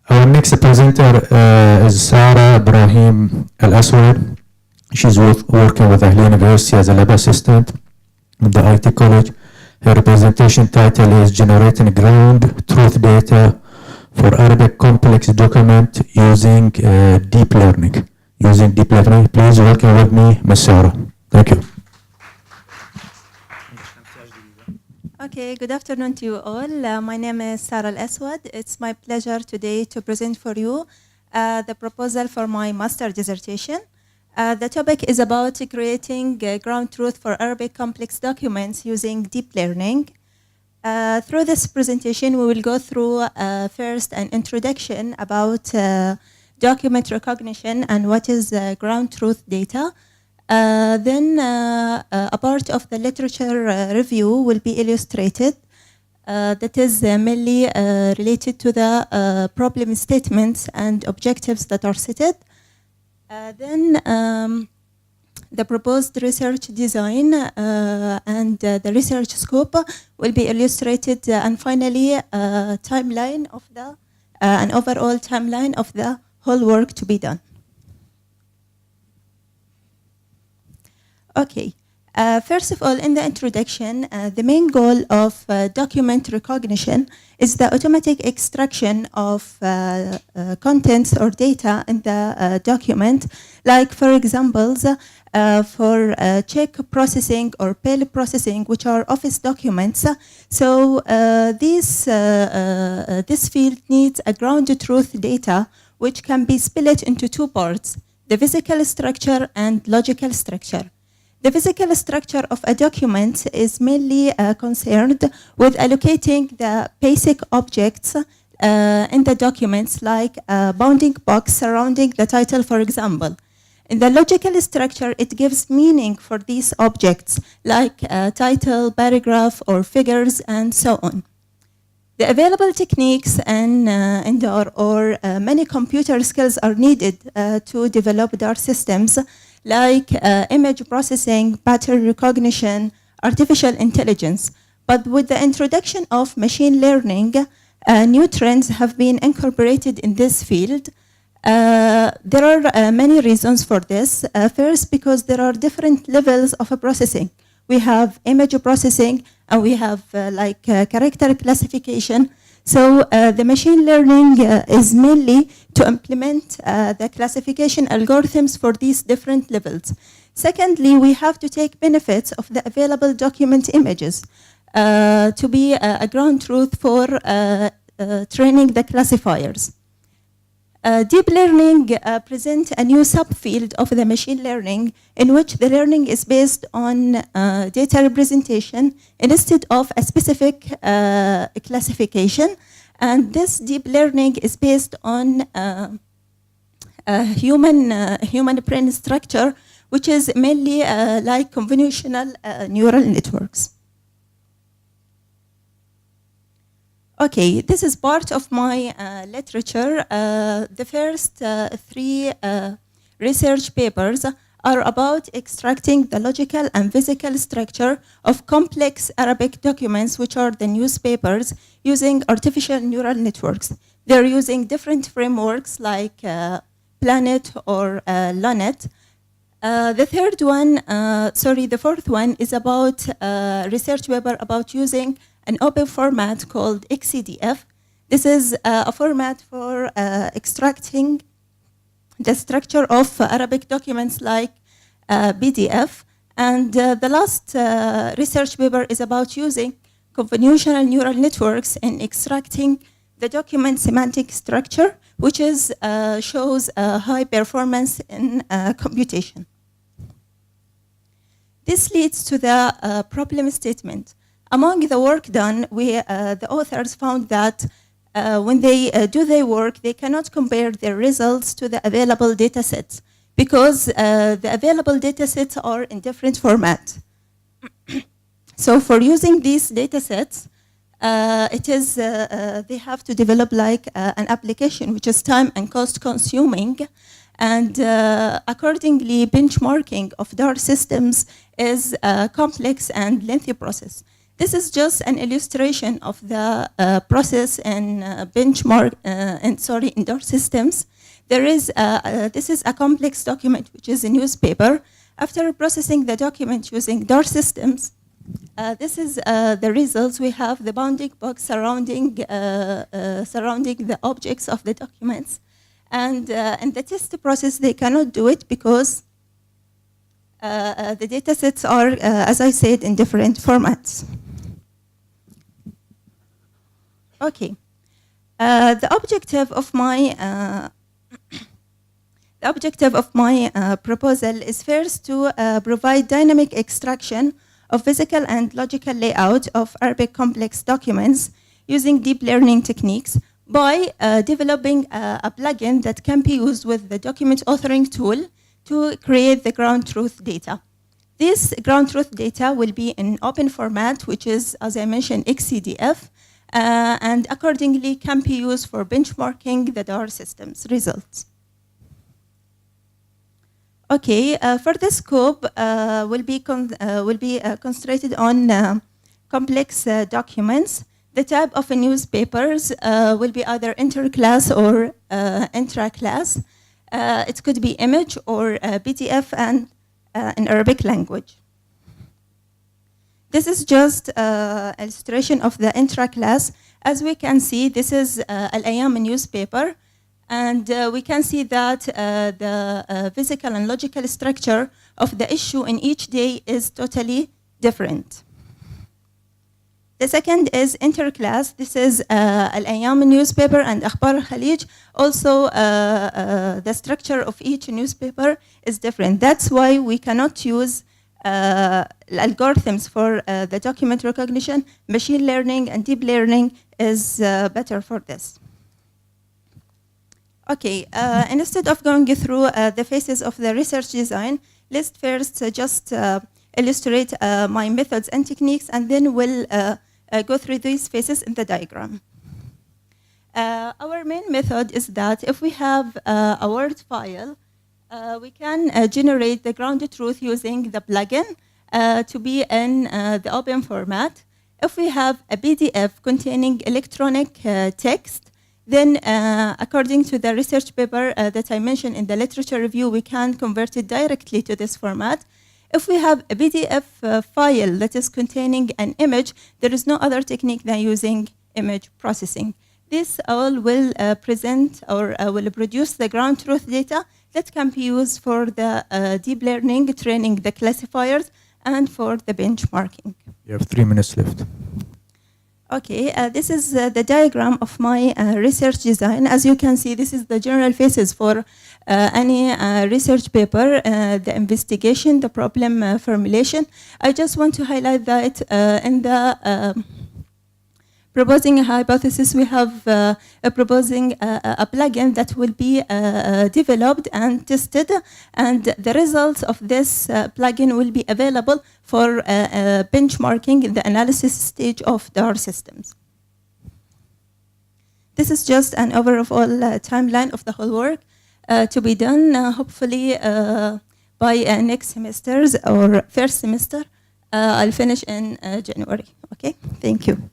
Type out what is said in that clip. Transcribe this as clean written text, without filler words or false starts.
Our next presenter is Sara Ebrahim Alaswad. She's working with Ahliauniversity as a lab assistant in the IT college. Her presentation title is Generating Ground Truth Data for Arabic Complex Document Using Deep Learning. Please welcome with me, Ms. Sara. Thank you. Okay, good afternoon to you all. My name is Sara Alaswad. It's my pleasure today to present for you the proposal for my master dissertation. The topic is about creating ground truth for Arabic complex documents using deep learning. Through this presentation, we will go through first an introduction about document recognition and what is ground truth data. Then a part of the literature review will be illustrated that is mainly related to the problem statements and objectives that are stated. Then the proposed research design and the research scope will be illustrated, and finally timeline of the an overall timeline of the whole work to be done. Okay, first of all, in the introduction, the main goal of document recognition is the automatic extraction of contents or data in the document, like, for examples, for check processing or PEL processing, which are office documents. So this field needs a ground truth data, which can be split into two parts, the physical structure and logical structure. The physical structure of a document is mainly concerned with allocating the basic objects in the documents, like a bounding box surrounding the title, for example. In the logical structure, it gives meaning for these objects, like title, paragraph, or figures, and so on. The available techniques and many computer skills are needed to develop their systems, like image processing, pattern recognition, artificial intelligence. But with the introduction of machine learning, new trends have been incorporated in this field. There are many reasons for this. First, because there are different levels of processing. We have image processing, and we have character classification. So the machine learning is mainly to implement the classification algorithms for these different levels. Secondly, we have to take benefits of the available document images to be a ground truth for training the classifiers. Deep learning presents a new subfield of the machine learning, in which the learning is based on data representation instead of a specific classification. And this deep learning is based on human brain structure, which is mainly like convolutional neural networks. Okay, this is part of my literature. The first three research papers are about extracting the logical and physical structure of complex Arabic documents, which are the newspapers, using artificial neural networks. They're using different frameworks like Planet or LONET. The fourth one is about a research paper about using an open format called XCDF. This is a format for extracting the structure of Arabic documents like PDF. And the last research paper is about using convolutional neural networks in extracting the document semantic structure, which is shows high performance in computation. This leads to the problem statement. Among the work done, the authors found that when they do their work, they cannot compare their results to the available data sets, because the available data sets are in different formats. So for using these data sets, they have to develop an application which is time and cost consuming, and accordingly benchmarking of their systems is a complex and lengthy process. This is just an illustration of the process and benchmark, in DAR systems. This is a complex document, which is a newspaper. After processing the document using DAR systems, this is the results. We have the bounding box surrounding the objects of the documents. And in the test process, they cannot do it because the data sets are, as I said, in different formats. Okay. The objective of my proposal is first to provide dynamic extraction of physical and logical layout of Arabic complex documents using deep learning techniques by developing a plugin that can be used with the document authoring tool to create the ground truth data. This ground truth data will be in open format, which is, as I mentioned, XCDF, and accordingly can be used for benchmarking the DAR systems results. Okay, further scope will be concentrated on complex documents. The type of newspapers will be either interclass or intra-class. It could be image or PDF and in Arabic language. This is just illustration of the intra-class. As we can see, this is Al-Ayyam newspaper. And we can see that the physical and logical structure of the issue in each day is totally different. The second is interclass. This is Al-Ayyam newspaper and Akhbar al-Khalij. Also, the structure of each newspaper is different. That's why we cannot use algorithms for the document recognition. Machine learning and deep learning is better for this. Okay, instead of going through the phases of the research design, let's first just illustrate my methods and techniques, and then we'll go through these phases in the diagram. Our main method is that if we have a Word file, we can generate the ground truth using the plugin to be in the open format. If we have a PDF containing electronic text, then, according to the research paper that I mentioned in the literature review, we can convert it directly to this format. If we have a PDF file that is containing an image, there is no other technique than using image processing. This all will present or will produce the ground truth data that can be used for the deep learning, training the classifiers, and for the benchmarking. You have 3 minutes left. Okay, this is the diagram of my research design. As you can see, this is the general phases for any research paper, the investigation, the problem formulation. I just want to highlight that in the proposing a hypothesis, we have proposing a plugin that will be developed and tested, and the results of this plugin will be available for benchmarking in the analysis stage of DAR systems. This is just an overall timeline of the whole work to be done, hopefully by next semesters or first semester. I'll finish in January. Okay, thank you.